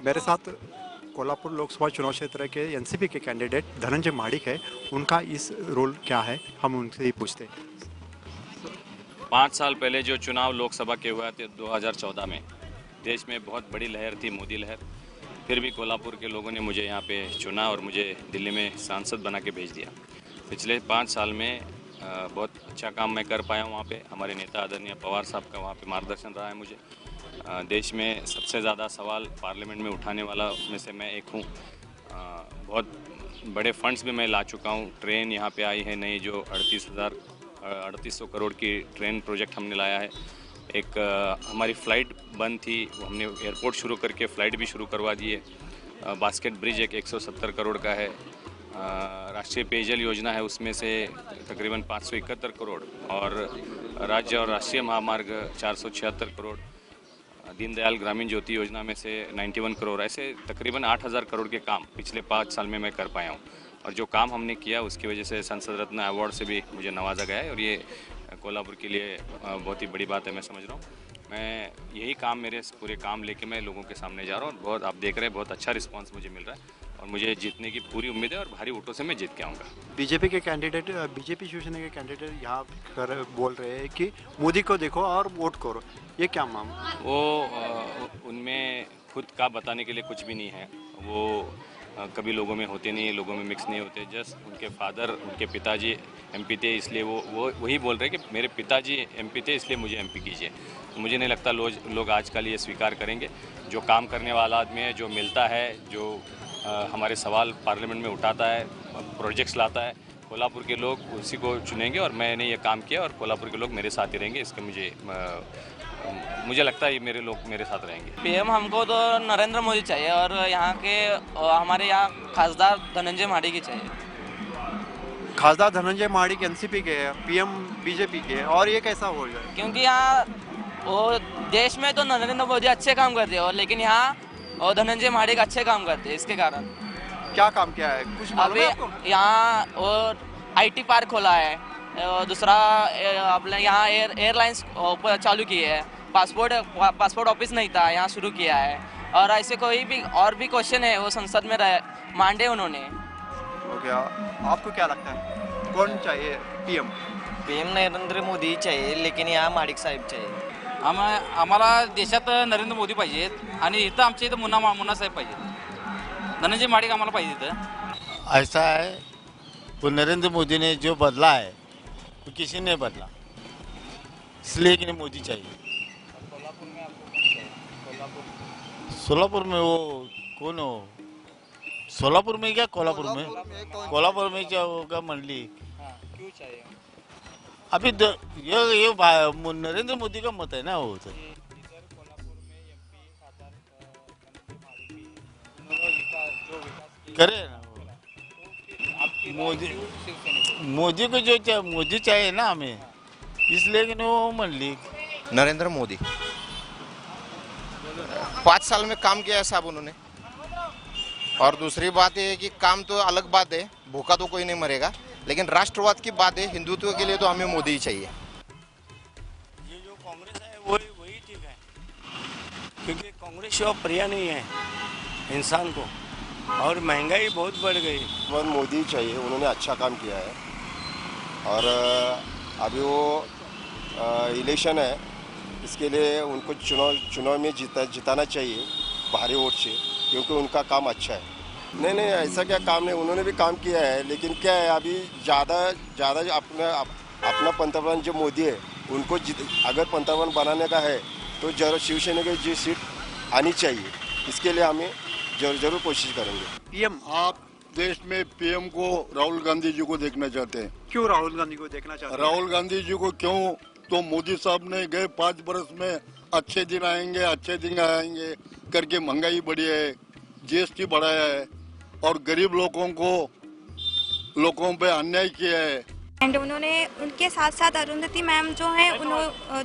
मेरे साथ कोल्हापुर लोकसभा चुनाव क्षेत्र के एनसीपी के कैंडिडेट धनंजय महाडिक है। उनका इस रोल क्या है, हम उनसे ही पूछते हैं। 5 साल पहले जो चुनाव लोकसभा के हुआ थे 2014 में, देश में बहुत बड़ी लहर थी, मोदी लहर। फिर भी कोल्हापुर के लोगों ने मुझे यहाँ पे चुना और मुझे दिल्ली में सांसद बना के भेज दिया। पिछले 5 साल में बहुत अच्छा काम मैं कर पाया हूँ वहाँ पे। हमारे नेता आदरणीय पवार साहब का वहाँ पे मार्गदर्शन रहा है मुझे। देश में सबसे ज़्यादा सवाल पार्लियामेंट में उठाने वाला में से मैं एक हूँ। बहुत बड़े फंड्स भी मैं ला चुका हूँ। ट्रेन यहाँ पे आई है नई, जो 3800 करोड़ की ट्रेन प्रोजेक्ट हमने लाया है। एक हमारी फ़्लाइट बंद थी, वो हमने एयरपोर्ट शुरू करके फ़्लाइट भी शुरू करवा दी है। बास्केट ब्रिज एक 170 करोड़ का है। राष्ट्रीय पेयजल योजना है, उसमें से तकरीबन 571 करोड़, और राज्य और राष्ट्रीय महामार्ग 476 करोड़। दीनदयाल ग्रामीण ज्योति योजना में से 91 करोड़। ऐसे तकरीबन 8000 करोड़ के काम पिछले 5 साल में मैं कर पाया हूँ। और जो काम हमने किया उसकी वजह से संसद रत्न अवार्ड से भी मुझे नवाजा गया है, और ये कोल्हापुर के लिए बहुत ही बड़ी बात है, मैं समझ रहा हूँ। मैं यही काम, मेरे पूरे काम लेके मैं लोगों के सामने जा रहा हूँ। बहुत आप देख रहे हैं, बहुत अच्छा रिस्पांस मुझे मिल रहा है और मुझे जीतने की पूरी उम्मीद है और भारी वोटों से मैं जीत के आऊँगा। बीजेपी के कैंडिडेट, बीजेपी शिवसेना के कैंडिडेट यहाँ कर बोल रहे हैं कि मोदी को देखो और वोट करो, ये क्या मामला? वो उनमें खुद का बताने के लिए कुछ भी नहीं है। वो कभी लोगों में होते नहीं, लोगों में मिक्स नहीं होते। जस्ट उनके फादर, उनके पिताजी एमपी थे, इसलिए वो वही बोल रहे हैं कि मेरे पिताजी एमपी थे इसलिए मुझे एमपी कीजिए। तो मुझे नहीं लगता लोग आजकल ये स्वीकार करेंगे। जो काम करने वाला आदमी है, जो मिलता है, जो हमारे सवाल पार्लियामेंट में उठाता है, प्रोजेक्ट्स लाता है, कोल्हापुर के लोग उसी को चुनेंगे। और मैंने ये काम किया और कोल्हापुर के लोग मेरे साथ ही रहेंगे। इसके मुझे लगता है ये मेरे लोग मेरे साथ रहेंगे। पीएम हमको तो नरेंद्र मोदी चाहिए, और यहाँ के हमारे यहाँ खासदार धनंजय महाडिक की चाहिए। खासदार धनंजय महाडिक एनसीपी के हैं, पीएम बीजेपी के हैं, और ये कैसा हो जाए? क्योंकि यहाँ वो देश में तो नरेंद्र मोदी अच्छे काम करते हैं, और लेकिन यहाँ और धनंजय महाडिक अच्छे काम करते हैं। इसके कारण क्या काम किया है, कुछ मालूम अभी है आपको? यहाँ और आईटी पार्क खोला है, और दूसरा अपने यहाँ एयरलाइंस चालू की है। पासपोर्ट ऑफिस नहीं था, यहाँ शुरू किया है। और ऐसे कोई भी और भी क्वेश्चन है वो संसद में मांडे उन्होंने। हो गया। आपको क्या लगता है कौन चाहिए पीएम? पीएम नरेंद्र मोदी चाहिए, लेकिन यहाँ महाडिक साहेब चाहिए. आम्हाला देशात नरेंद्र मोदी पाहिजेत आणि इथं आमच्या इथं मुन्ना साहेब पाहिजेत. धनंजय महाडिक आम्हाला पाहिजे इथं. ऐसा है, वो नरेंद्र मोदी ने जो बदला है वो किसी ने बदला, इसलिए कि मोदी चाहिए. सोलापुर में वो कौन हो? सोलापुर में क्या कोल्हापुर में? कोल्हापुर में क्या होगा मंडली? क्यों चाहिए? अभी ये नरेंद्र मोदी का मत है ना वो तो. करे ना मोदी को जो मोदी चाहिए ना हमें, इसलिए कि वो मंडली नरेंद्र मोदी 5 साल में काम किया है साहब उन्होंने. और दूसरी बात ये है कि काम तो अलग बात है, भूखा तो कोई नहीं मरेगा, लेकिन राष्ट्रवाद की बात है, हिंदुत्व के लिए तो हमें मोदी ही चाहिए. ये जो कांग्रेस है वही ठीक है, क्योंकि कांग्रेस शिवाय पर्याय नहीं है इंसान को, और महंगाई बहुत बढ़ गई. बहुत मोदी चाहिए, उन्होंने अच्छा काम किया है. और अभी वो इलेक्शन है, इसके लिए उनको चुनाव में जिताना चाहिए भारी वोट से, क्योंकि उनका काम अच्छा है. नहीं ऐसा क्या काम नहीं, उन्होंने भी काम किया है, लेकिन क्या है अभी ज़्यादा अपना पंतप्रधान जो मोदी है उनको अगर पंतप्रधान बनाने का है तो जरूर शिवसेना की जी सीट आनी चाहिए. इसके लिए हमें जरूर कोशिश करेंगे. पीएम, आप देश में पीएम को राहुल गांधी जी को देखना चाहते हैं. क्यों राहुल गांधी को देखना चाहते हैं? राहुल गांधी जी को क्यों? तो मोदी साहब ने गए 5 बरस में अच्छे दिन आएंगे करके महंगाई बढ़ी है, जीएसटी बढ़ाया है, और गरीब लोगों पे अन्याय किया है. एंड उन्होंने उनके साथ साथ अरुंधति मैम जो हैं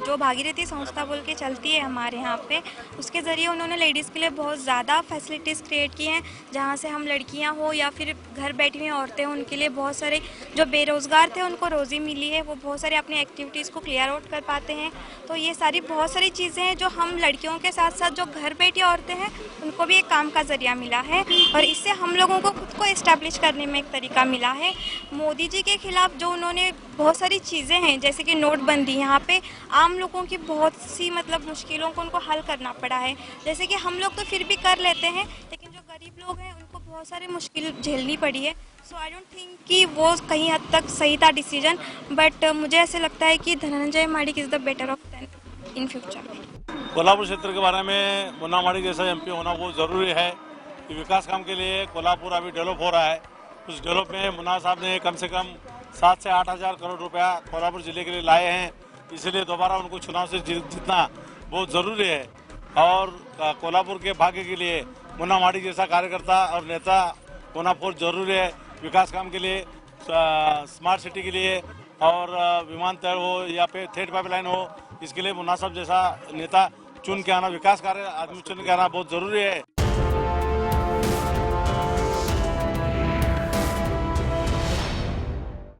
जो भागीरथी संस्था बोल के चलती है हमारे यहाँ पे, उसके ज़रिए उन्होंने लेडीज़ के लिए बहुत ज़्यादा फैसिलिटीज़ क्रिएट की हैं, जहाँ से हम लड़कियाँ हो या फिर घर बैठी हुई औरतें उनके लिए बहुत सारे जो बेरोज़गार थे उनको रोज़ी मिली है, वो बहुत सारी अपनी एक्टिविटीज़ को क्लियर आउट कर पाते हैं। तो ये सारी बहुत सारी चीज़ें हैं जो हम लड़कियों के साथ साथ जो घर बैठी औरतें हैं उनको भी एक काम का ज़रिया मिला है और इससे हम लोगों को खुद को इस्टेब्लिश करने में एक तरीका मिला है। मोदी जी के खिलाफ जो उन्होंने बहुत सारी चीज़ें हैं जैसे कि नोटबंदी, यहाँ पे आम लोगों की बहुत सी मतलब मुश्किलों को उनको हल करना पड़ा है। जैसे कि हम लोग तो फिर भी कर लेते हैं, लेकिन जो गरीब लोग हैं उनको बहुत सारी मुश्किल झेलनी पड़ी है। सो आई डोंट थिंक कि वो कहीं हद तक सही था डिसीजन, बट मुझे ऐसे लगता है कि Dhananjay Madik is the better of in future. Kolhapur क्षेत्र के बारे में मुन्ना माडिक जैसा एमपी होना बहुत ज़रूरी है कि विकास काम के लिए कोल्हापुर अभी डेवलप हो रहा है। उस डेवलप में मुन्ना साहब ने कम से कम 7 से 8 हज़ार करोड़ रुपया कोल्हापुर जिले के लिए लाए हैं, इसलिए दोबारा उनको चुनाव से जीतना बहुत ज़रूरी है। और कोल्हापुर के भाग्य के लिए मुन्ना माडिक जैसा कार्यकर्ता और नेता होना बहुत ज़रूरी है। विकास काम के लिए, स्मार्ट सिटी के लिए और विमानतल हो या फिर थेट पाइपलाइन हो, इसके लिए मुन्ना साहब जैसा नेता चुन के आना, विकास कार्य आदमी चुन के आना बहुत ज़रूरी है।